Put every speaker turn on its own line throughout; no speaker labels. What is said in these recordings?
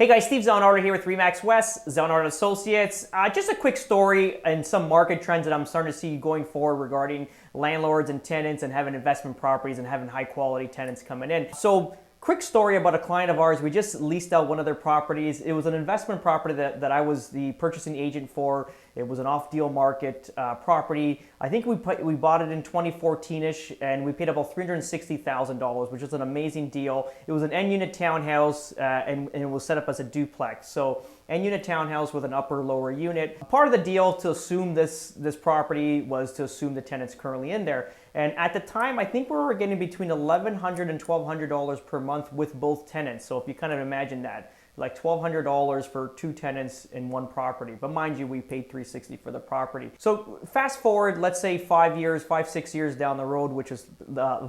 Hey guys, Steve Zalunardo here with Remax West, Zalunardo Associates. Just a quick story and some market trends that I'm starting to see going forward regarding landlords and tenants and having investment properties and having high quality tenants coming in. So quick story about a client of ours. We just leased out one of their properties. It was an investment property that I was the purchasing agent for. It was an off-deal market property. I think we bought it in 2014-ish, and we paid about $360,000, which was an amazing deal. It was an end-unit townhouse, and it was set up as a duplex. So end-unit townhouse with an upper-lower unit. Part of the deal to assume this property was to assume the tenants currently in there. And at the time, I think we were getting between $1,100 and $1,200 per month with both tenants. So if you kind of imagine that, like $1,200 for two tenants in one property. But mind you, we paid $360 for the property. So fast forward, let's say 6 years down the road, which is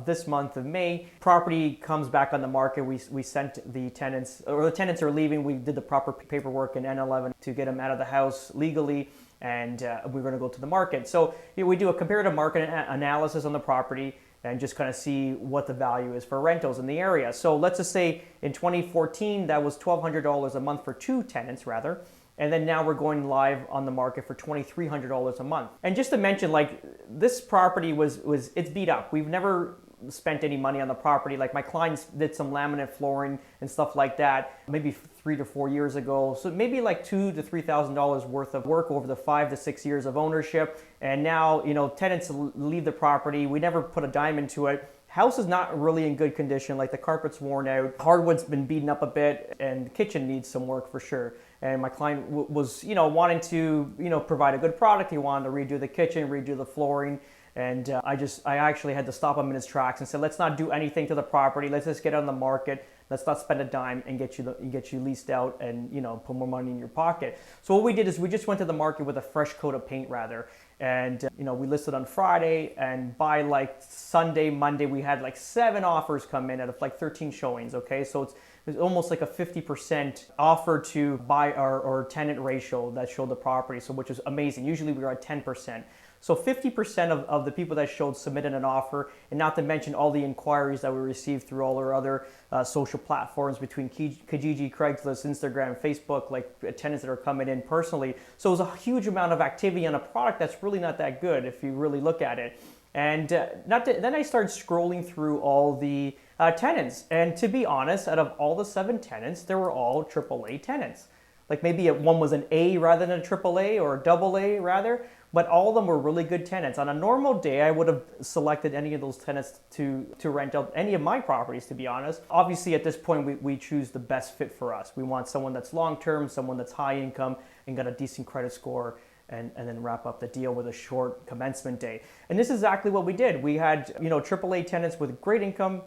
this month of May, property comes back on the market. We sent the tenants, or the tenants are leaving. We did the proper paperwork in N11 to get them out of the house legally, and we're going to go to the market. So we do a comparative market analysis on the property and just kind of see what the value is for rentals in the area. So let's just say in 2014, that was $1,200 a month for two tenants rather. And then now we're going live on the market for $2,300 a month. And just to mention, like, this property it's beat up. We've never spent any money on the property. Like, my clients did some laminate flooring and stuff like that maybe 3 to 4 years ago. So maybe like $2,000 to $3,000 worth of work over the 5 to 6 years of ownership. And now, tenants leave the property. We never put a dime into it. House is not really in good condition. Like, the carpet's worn out, hardwood's been beaten up a bit, and the kitchen needs some work for sure. And my client was, wanting to, provide a good product. He wanted to redo the kitchen, redo the flooring. And I actually had to stop him in his tracks and said, let's not do anything to the property. Let's just get on the market. Let's not spend a dime and get you leased out and, put more money in your pocket. So what we did is we just went to the market with a fresh coat of paint rather. And, we listed on Friday, and by like Sunday, Monday, we had like 7 offers come in out of like 13 showings. Okay. So it's almost like a 50% offer to buy or tenant ratio that showed the property. So which is amazing. Usually we are at 10%. So 50% of the people that showed submitted an offer, and not to mention all the inquiries that we received through all our other social platforms between Kijiji, Craigslist, Instagram, Facebook, like tenants that are coming in personally. So it was a huge amount of activity on a product that's really not that good if you really look at it. And then I started scrolling through all the tenants. And to be honest, out of all the 7 tenants, they were all AAA tenants. Like maybe one was an A rather than a AAA or a AA rather, but all of them were really good tenants. On a normal day, I would have selected any of those tenants to rent out any of my properties, to be honest. Obviously, at this point, we choose the best fit for us. We want someone that's long-term, someone that's high income and got a decent credit score, and then wrap up the deal with a short commencement date. And this is exactly what we did. We had, AAA tenants with great income,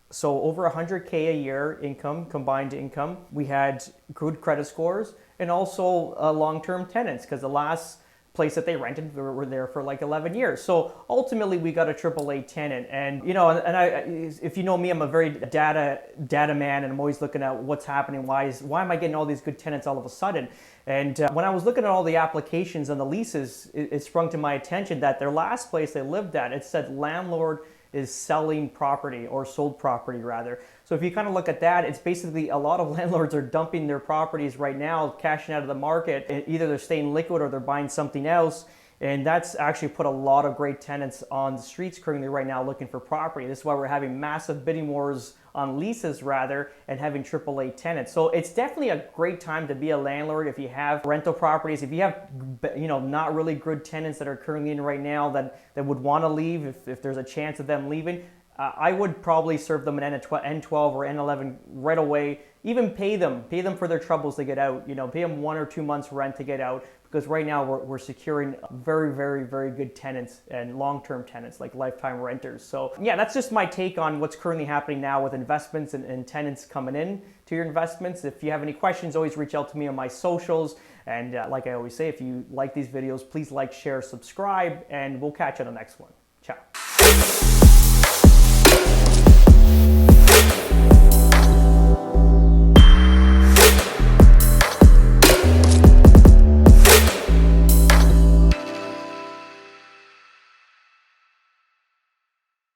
so over $100K a year income, combined income. We had good credit scores, and also long-term tenants, because the last place that they rented were there for like 11 years. So ultimately we got a AAA tenant. And if you know me, I'm a very data man, and I'm always looking at what's happening. Why am I getting all these good tenants all of a sudden? And when I was looking at all the applications and the leases, it sprung to my attention that their last place they lived at, it said landlord is selling property, or sold property rather. So if you kind of look at that, it's basically a lot of landlords are dumping their properties right now, cashing out of the market. Either they're staying liquid or they're buying something else. And that's actually put a lot of great tenants on the streets currently right now looking for property. This is why we're having massive bidding wars on leases rather, and having AAA tenants. So it's definitely a great time to be a landlord if you have rental properties. If you have, not really good tenants that are currently in right now that would want to leave, if there's a chance of them leaving, I would probably serve them an N12 or N11 right away. Even pay them for their troubles to get out. Pay them 1 or 2 months rent to get out, because right now we're securing very, very, very good tenants and long-term tenants, like lifetime renters. So yeah, that's just my take on what's currently happening now with investments and tenants coming in to your investments. If you have any questions, always reach out to me on my socials. And like I always say, if you like these videos, please like, share, subscribe, and we'll catch you on the next one. Ciao.